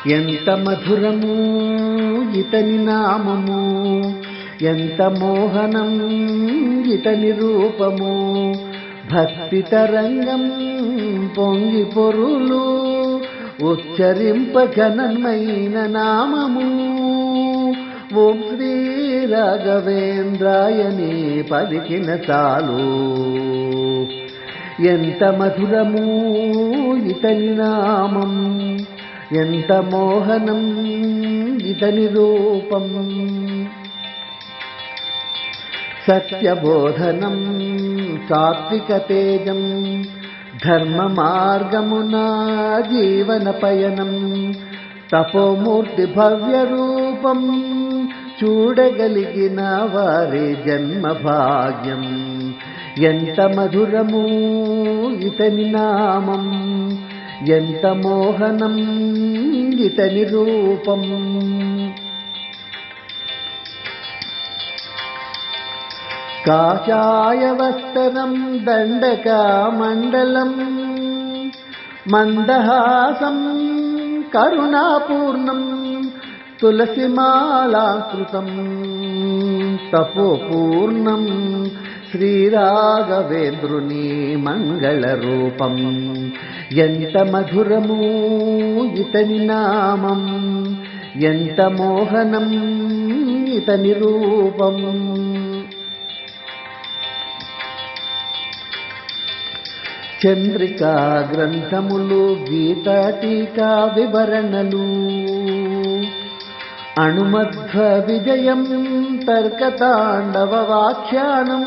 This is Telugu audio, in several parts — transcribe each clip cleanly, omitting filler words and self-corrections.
ఎంత మధురము ఇతని నామము, ఎంత మోహనం ఇతని రూపము. భక్తి తరంగం పొంగి పొరులు, ఉచ్చరింప ఘనమైన నామము. ఓం శ్రీ రాఘవేంద్రాయని పలికిన చాలు. ఎంత మధురము ఇతని నామం, ఎంత మోహనం ఇతని రూపం. సత్యబోధనం సాత్విక తేజం, ధర్మ మార్గమునా జీవన పయనం. తపోమూర్తి భవ్య రూపం, చూడగలిగిన వారి జన్మ భాగ్యం. ఎంత మధురము ఇతని నామం, ఎంత మోహనం ఇతని రూపం. కాషాయ వస్త్రం దండకామండలం, మందహాసం కరుణాపూర్ణం. తులసిమాలాకృతం తపోపూర్ణం, శ్రీరాఘవేంద్రుని మంగళరూపం. ఎంత మధురము ఇతని నామం, ఎంత మోహనం ఇతని రూపం. చంద్రికా గ్రంథములు, గీతా టీకా వివరణలు, అణుమధ్వ విజయం తర్కతాండవ వాఖ్యానం.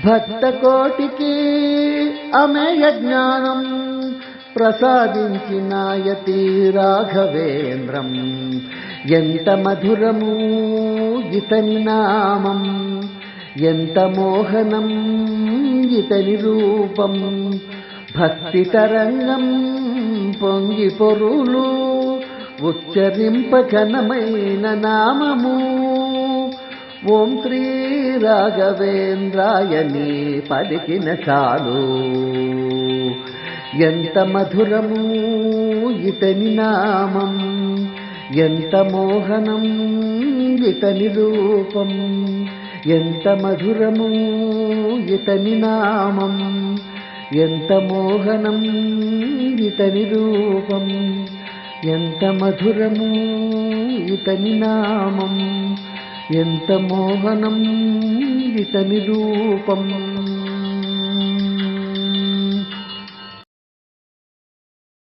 భక్తకోటికి అమేయ జ్ఞానం ప్రసాదించినాయతి రాఘవేంద్రం. ఎంత మధురము ఇతని నామం, ఎంత మోహనం ఇతని రూపం. భక్తి తరంగం పొంగి పొరులు, ఉచ్చరింప ఘనమైన నామము. ఓం శ్రీ రాఘవేంద్రాయని పలికిన చాలు. ఎంత మధురము ఇతని నామం, ఎంత మోహనం ఇతని రూపం. ఎంత మధురము ఇతని నామం, ఎంత మోహనం ఇతని రూపం. ఎంత మధురము ఇతని నామం, ఎంత మోహనం ఇతని రూపం.